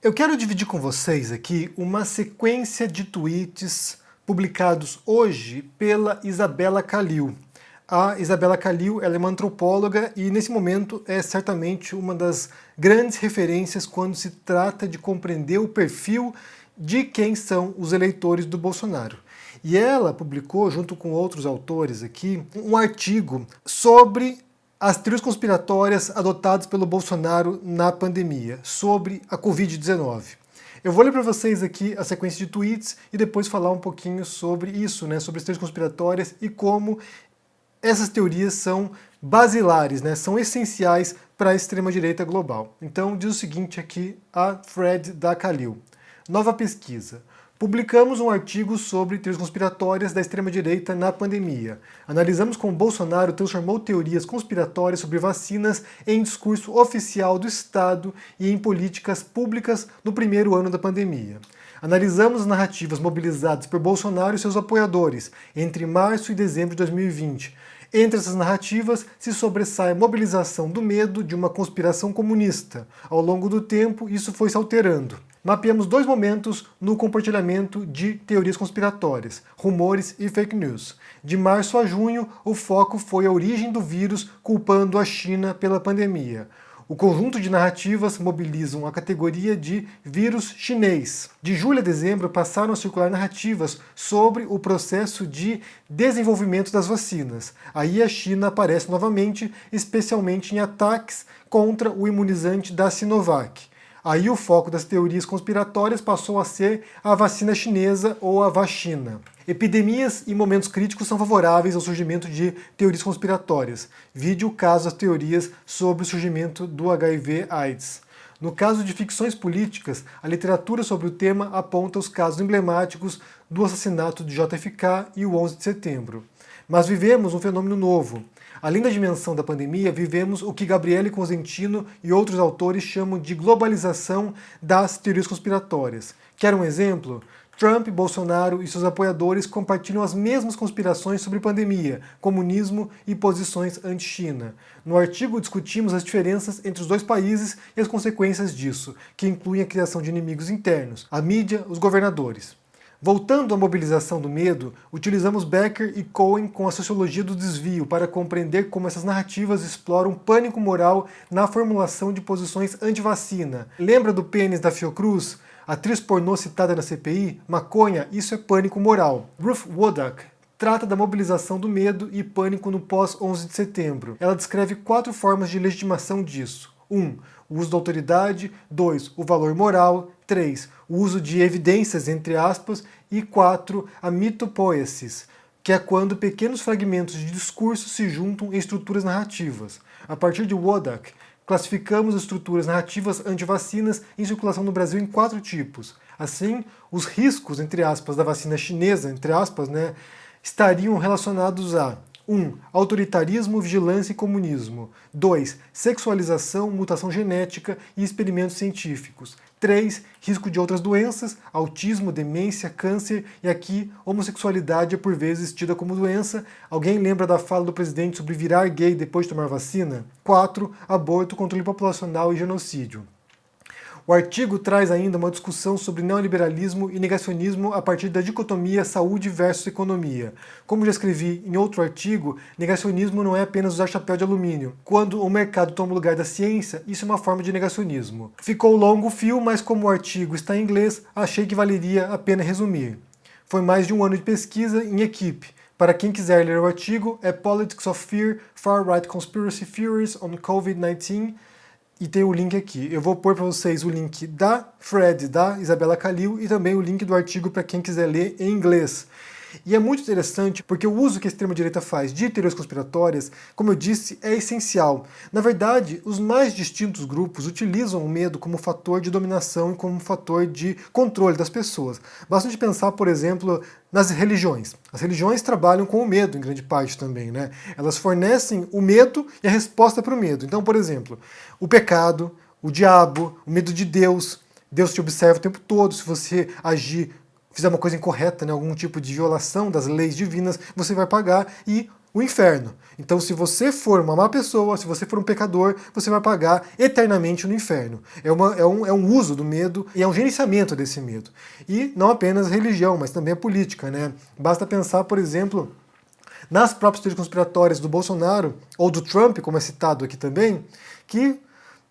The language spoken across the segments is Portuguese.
Eu quero dividir com vocês aqui uma sequência de tweets publicados hoje pela Isabella Khalil. A Isabella Khalil, ela é uma antropóloga e nesse momento é certamente uma das grandes referências quando se trata de compreender o perfil de quem são os eleitores do Bolsonaro. E ela publicou, junto com outros autores aqui, um artigo sobre as teorias conspiratórias adotadas pelo Bolsonaro na pandemia, sobre a Covid-19. Eu vou ler para vocês aqui a sequência de tweets e depois falar um pouquinho sobre isso, sobre as teorias conspiratórias e como essas teorias são basilares, são essenciais para a extrema-direita global. Então diz o seguinte aqui a thread da Khalil. Nova pesquisa. Publicamos um artigo sobre teorias conspiratórias da extrema-direita na pandemia. Analisamos como Bolsonaro transformou teorias conspiratórias sobre vacinas em discurso oficial do Estado e em políticas públicas no primeiro ano da pandemia. Analisamos as narrativas mobilizadas por Bolsonaro e seus apoiadores entre março e dezembro de 2020. Entre essas narrativas se sobressai a mobilização do medo de uma conspiração comunista. Ao longo do tempo, isso foi se alterando. Mapeamos dois momentos no compartilhamento de teorias conspiratórias, rumores e fake news. De março a junho, o foco foi a origem do vírus culpando a China pela pandemia. O conjunto de narrativas mobilizam a categoria de vírus chinês. De julho a dezembro passaram a circular narrativas sobre o processo de desenvolvimento das vacinas. Aí a China aparece novamente, especialmente em ataques contra o imunizante da Sinovac. Aí o foco das teorias conspiratórias passou a ser a vacina chinesa ou a vacina. Epidemias e momentos críticos são favoráveis ao surgimento de teorias conspiratórias. Vide o caso das teorias sobre o surgimento do HIV/AIDS. No caso de ficções políticas, a literatura sobre o tema aponta os casos emblemáticos do assassinato de JFK e o 11 de setembro. Mas vivemos um fenômeno novo. Além da dimensão da pandemia, vivemos o que Gabriele Cosentino e outros autores chamam de globalização das teorias conspiratórias. Quer um exemplo? Trump, Bolsonaro e seus apoiadores compartilham as mesmas conspirações sobre pandemia, comunismo e posições anti-China. No artigo discutimos as diferenças entre os dois países e as consequências disso, que incluem a criação de inimigos internos, a mídia, os governadores. Voltando à mobilização do medo, utilizamos Becker e Cohen com a sociologia do desvio para compreender como essas narrativas exploram pânico moral na formulação de posições anti-vacina. Lembra do pênis da Fiocruz? Atriz pornô citada na CPI? Maconha, isso é pânico moral. Ruth Wodak trata da mobilização do medo e pânico no pós-11 de setembro. Ela descreve 4 formas de legitimação disso. 1. O uso da autoridade. 2. O valor moral. 3. O uso de evidências, entre aspas. E 4. A mitopoiesis, que é quando pequenos fragmentos de discurso se juntam em estruturas narrativas. A partir de Wodak, classificamos as estruturas narrativas anti-vacinas em circulação no Brasil em 4 tipos. Assim, os riscos, entre aspas, da vacina chinesa, entre aspas, estariam relacionados a 1. Autoritarismo, vigilância e comunismo. 2. Sexualização, mutação genética e experimentos científicos. 3. Risco de outras doenças, autismo, demência, câncer e aqui homossexualidade é por vezes tida como doença. Alguém lembra da fala do presidente sobre virar gay depois de tomar vacina? 4. Aborto, controle populacional e genocídio. O artigo traz ainda uma discussão sobre neoliberalismo e negacionismo a partir da dicotomia saúde versus economia. Como já escrevi em outro artigo, negacionismo não é apenas usar chapéu de alumínio. Quando o mercado toma o lugar da ciência, isso é uma forma de negacionismo. Ficou longo o fio, mas como o artigo está em inglês, achei que valeria a pena resumir. Foi mais de um ano de pesquisa em equipe. Para quem quiser ler o artigo, é Politics of Fear, Far-Right Conspiracy Theories on COVID-19, e tem o link aqui. Eu vou pôr para vocês o link da thread da Isabella Khalil e também o link do artigo para quem quiser ler em inglês. E é muito interessante porque o uso que a extrema-direita faz de teorias conspiratórias, como eu disse, é essencial. Na verdade, os mais distintos grupos utilizam o medo como fator de dominação e como fator de controle das pessoas. Basta a gente pensar, por exemplo, nas religiões. As religiões trabalham com o medo, em grande parte também, Elas fornecem o medo e a resposta para o medo. Então, por exemplo, o pecado, o diabo, o medo de Deus. Deus te observa o tempo todo. Se você agir, fizer uma coisa incorreta, algum tipo de violação das leis divinas, você vai pagar. E o inferno. Então, se você for uma má pessoa, se você for um pecador, você vai pagar eternamente no inferno. É um uso do medo e é um gerenciamento desse medo. E não apenas religião, mas também a política, né? Basta pensar, por exemplo, nas próprias teorias conspiratórias do Bolsonaro, ou do Trump, como é citado aqui também, que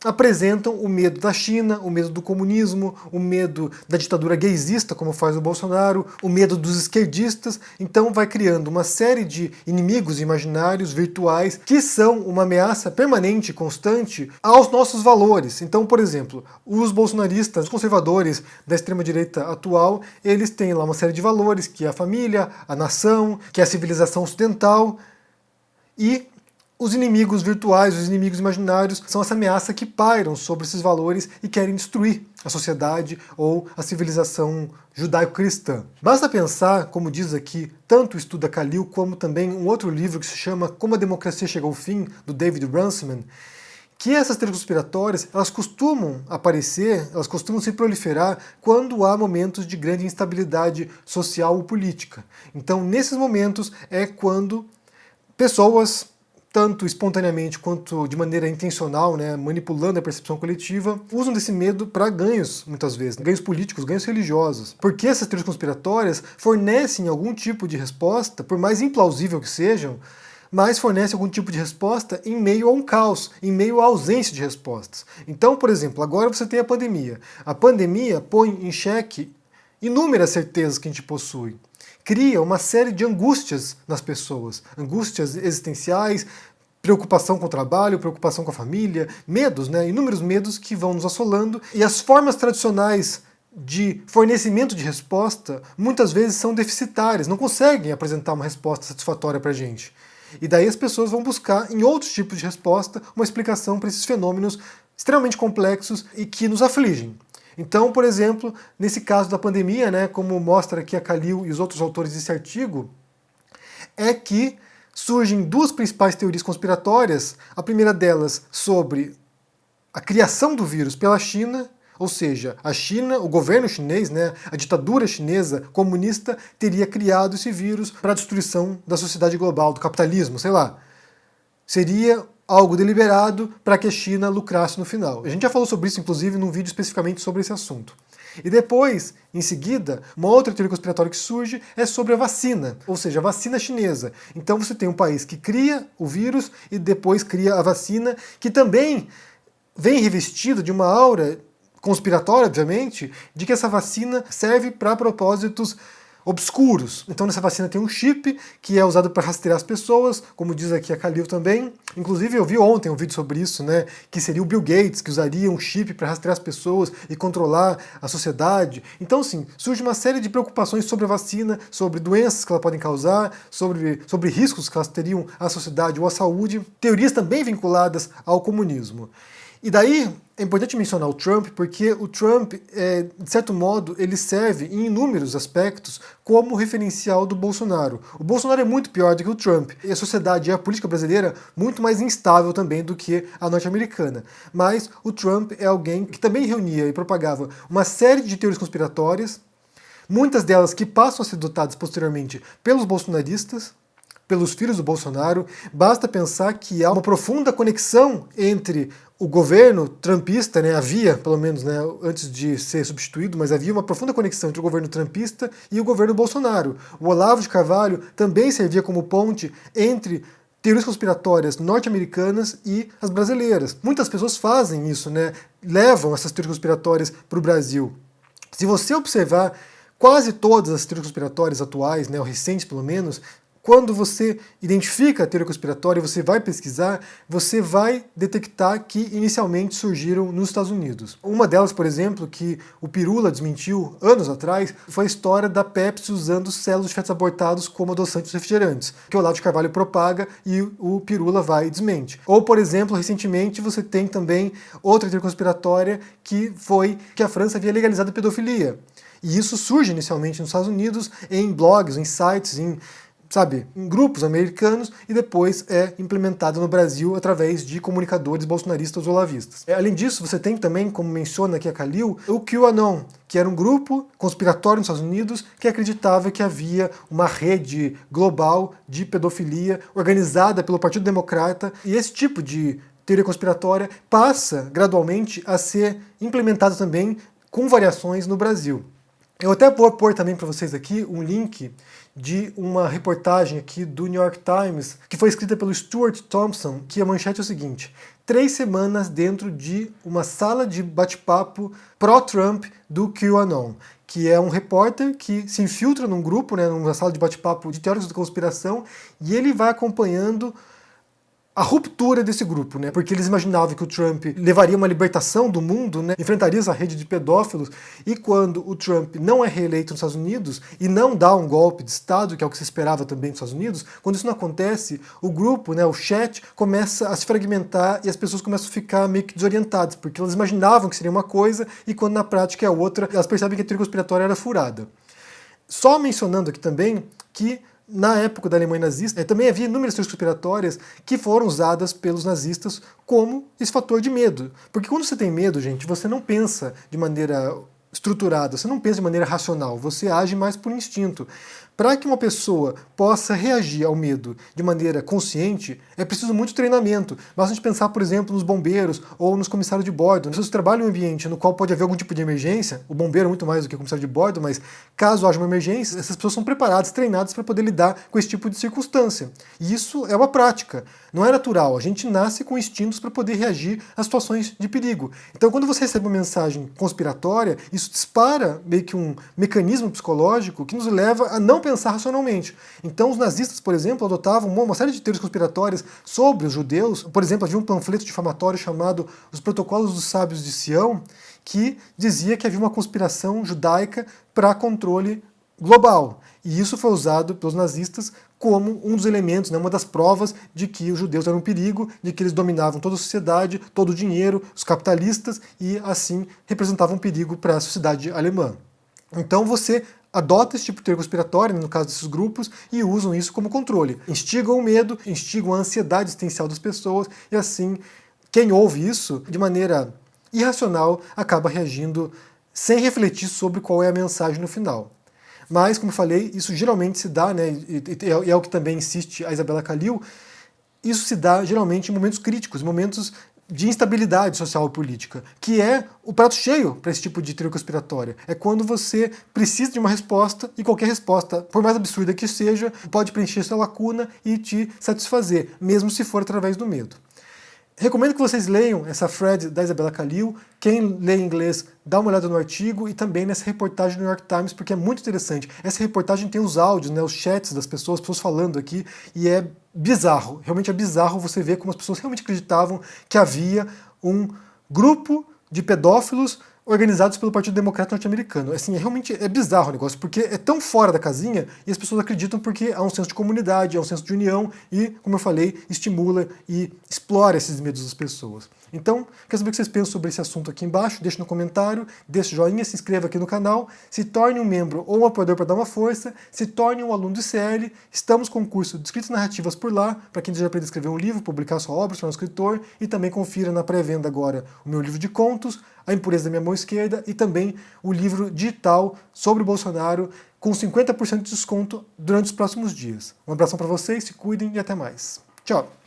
apresentam o medo da China, o medo do comunismo, o medo da ditadura gaysista, como faz o Bolsonaro, o medo dos esquerdistas. Então vai criando uma série de inimigos imaginários, virtuais, que são uma ameaça permanente e constante aos nossos valores. Então, por exemplo, os bolsonaristas, os conservadores da extrema-direita atual, eles têm lá uma série de valores, que é a família, a nação, que é a civilização ocidental, e os inimigos virtuais, os inimigos imaginários, são essa ameaça que pairam sobre esses valores e querem destruir a sociedade ou a civilização judaico-cristã. Basta pensar, como diz aqui, tanto o Estuda Khalil, como também um outro livro que se chama Como a Democracia Chega ao Fim, do David Runciman, que essas teorias conspiratórias, elas costumam aparecer, elas costumam se proliferar quando há momentos de grande instabilidade social ou política. Então, nesses momentos é quando pessoas, tanto espontaneamente quanto de maneira intencional, né, manipulando a percepção coletiva, usam desse medo para ganhos, muitas vezes, ganhos políticos, ganhos religiosos. Porque essas teorias conspiratórias fornecem algum tipo de resposta, por mais implausível que sejam, mas fornecem algum tipo de resposta em meio a um caos, em meio à ausência de respostas. Então, por exemplo, agora você tem a pandemia. A pandemia põe em xeque inúmeras certezas que a gente possui. Cria uma série de angústias nas pessoas, angústias existenciais, preocupação com o trabalho, preocupação com a família, medos, né? Inúmeros medos que vão nos assolando, e as formas tradicionais de fornecimento de resposta muitas vezes são deficitárias, não conseguem apresentar uma resposta satisfatória para a gente. E daí as pessoas vão buscar em outros tipos de resposta uma explicação para esses fenômenos extremamente complexos e que nos afligem. Então, por exemplo, nesse caso da pandemia, né, como mostra aqui a Khalil e os outros autores desse artigo, é que surgem duas principais teorias conspiratórias. A primeira delas sobre a criação do vírus pela China, ou seja, a China, o governo chinês, né, a ditadura chinesa comunista teria criado esse vírus para a destruição da sociedade global, do capitalismo, sei lá. Seria algo deliberado para que a China lucrasse no final. A gente já falou sobre isso, inclusive, num vídeo especificamente sobre esse assunto. E depois, em seguida, uma outra teoria conspiratória que surge é sobre a vacina, ou seja, a vacina chinesa. Então você tem um país que cria o vírus e depois cria a vacina, que também vem revestido de uma aura conspiratória, obviamente, de que essa vacina serve para propósitos obscuros. Então nessa vacina tem um chip que é usado para rastrear as pessoas, como diz aqui a Khalil também. Inclusive eu vi ontem um vídeo sobre isso, né, que seria o Bill Gates que usaria um chip para rastrear as pessoas e controlar a sociedade. Então sim, surge uma série de preocupações sobre a vacina, sobre doenças que ela podem causar, sobre riscos que elas teriam à sociedade ou à saúde. Teorias também vinculadas ao comunismo. E daí é importante mencionar o Trump, porque o Trump, de certo modo, ele serve em inúmeros aspectos como referencial do Bolsonaro. O Bolsonaro é muito pior do que o Trump, e a sociedade e a política brasileira muito mais instável também do que a norte-americana. Mas o Trump é alguém que também reunia e propagava uma série de teorias conspiratórias, muitas delas que passam a ser adotadas posteriormente pelos bolsonaristas, pelos filhos do Bolsonaro. Basta pensar que há uma profunda conexão entre o governo trumpista, né, havia, pelo menos, né, antes de ser substituído, mas havia uma profunda conexão entre o governo trumpista e o governo Bolsonaro. O Olavo de Carvalho também servia como ponte entre teorias conspiratórias norte-americanas e as brasileiras. Muitas pessoas fazem isso, né, levam essas teorias conspiratórias para o Brasil. Se você observar quase todas as teorias conspiratórias atuais, né, ou recentes pelo menos, quando você identifica a teoria conspiratória, você vai pesquisar, você vai detectar que inicialmente surgiram nos Estados Unidos. Uma delas, por exemplo, que o Pirula desmentiu anos atrás, foi a história da Pepsi usando células de fetos abortados como adoçantes refrigerantes, que o Olavo de Carvalho propaga e o Pirula vai e desmente. Ou, por exemplo, recentemente você tem também outra teoria conspiratória que foi que a França havia legalizado a pedofilia. E isso surge inicialmente nos Estados Unidos em blogs, em sites, em grupos americanos, e depois é implementado no Brasil através de comunicadores bolsonaristas ou olavistas. Além disso, você tem também, como menciona aqui a Khalil, o QAnon, que era um grupo conspiratório nos Estados Unidos que acreditava que havia uma rede global de pedofilia organizada pelo Partido Democrata, e esse tipo de teoria conspiratória passa gradualmente a ser implementada também com variações no Brasil. Eu até vou pôr também para vocês aqui um link de uma reportagem aqui do New York Times, que foi escrita pelo Stuart Thompson, que a manchete é o seguinte: 3 semanas dentro de uma sala de bate-papo pró-Trump do QAnon, que é um repórter que se infiltra num grupo, né, numa sala de bate-papo de teóricos da conspiração, e ele vai acompanhando a ruptura desse grupo, né? Porque eles imaginavam que o Trump levaria uma libertação do mundo, né? Enfrentaria essa rede de pedófilos, e quando o Trump não é reeleito nos Estados Unidos e não dá um golpe de Estado, que é o que se esperava também nos Estados Unidos, quando isso não acontece, o grupo, né, o chat, começa a se fragmentar e as pessoas começam a ficar meio que desorientadas, porque elas imaginavam que seria uma coisa e quando na prática é outra, elas percebem que a teoria conspiratória era furada. Só mencionando aqui também que na época da Alemanha nazista, também havia inúmeras teorias conspiratórias que foram usadas pelos nazistas como esse fator de medo. Porque quando você tem medo, gente, você não pensa de maneira estruturada, você não pensa de maneira racional, você age mais por instinto. Para que uma pessoa possa reagir ao medo de maneira consciente, é preciso muito treinamento. Basta a gente pensar, por exemplo, nos bombeiros ou nos comissários de bordo. Se você trabalha em um ambiente no qual pode haver algum tipo de emergência, o bombeiro é muito mais do que o comissário de bordo, mas caso haja uma emergência, essas pessoas são preparadas, treinadas para poder lidar com esse tipo de circunstância. E isso é uma prática, não é natural. A gente nasce com instintos para poder reagir a situações de perigo. Então, quando você recebe uma mensagem conspiratória, isso dispara meio que um mecanismo psicológico que nos leva a não pensar racionalmente. Então os nazistas, por exemplo, adotavam uma série de teorias conspiratórias sobre os judeus. Por exemplo, havia um panfleto difamatório chamado Os Protocolos dos Sábios de Sião, que dizia que havia uma conspiração judaica para controle global. E isso foi usado pelos nazistas como um dos elementos, né, uma das provas de que os judeus eram um perigo, de que eles dominavam toda a sociedade, todo o dinheiro, os capitalistas, e assim representavam um perigo para a sociedade alemã. Então você adota esse tipo de teoria conspiratória, no caso desses grupos, e usam isso como controle. Instigam o medo, instigam a ansiedade existencial das pessoas, e assim, quem ouve isso, de maneira irracional, acaba reagindo sem refletir sobre qual é a mensagem no final. Mas, como eu falei, isso geralmente se dá, né, e é o que também insiste a Isabella Khalil, isso se dá geralmente em momentos críticos, momentos de instabilidade social e política, que é o prato cheio para esse tipo de teoria conspiratória. É quando você precisa de uma resposta e qualquer resposta, por mais absurda que seja, pode preencher sua lacuna e te satisfazer, mesmo se for através do medo. Recomendo que vocês leiam essa thread da Isabella Khalil. Quem lê inglês, dá uma olhada no artigo e também nessa reportagem do New York Times, porque é muito interessante. Essa reportagem tem os áudios, né, os chats das pessoas, falando aqui, e é bizarro. Realmente é bizarro você ver como as pessoas realmente acreditavam que havia um grupo de pedófilos organizados pelo Partido Democrata norte-americano. Assim, realmente é bizarro o negócio, porque é tão fora da casinha e as pessoas acreditam porque há um senso de comunidade, há um senso de união e, como eu falei, estimula e explora esses medos das pessoas. Então, quero saber o que vocês pensam sobre esse assunto aqui embaixo, deixe no comentário, deixe joinha, se inscreva aqui no canal, se torne um membro ou um apoiador para dar uma força, se torne um aluno do ICL, estamos com o curso de escritas narrativas por lá, para quem deseja aprender a escrever um livro, publicar sua obra, se tornar um escritor, e também confira na pré-venda agora o meu livro de contos, A Impureza da Minha Mão Esquerda, e também o livro digital sobre o Bolsonaro, com 50% de desconto durante os próximos dias. Um abração para vocês, se cuidem e até mais. Tchau!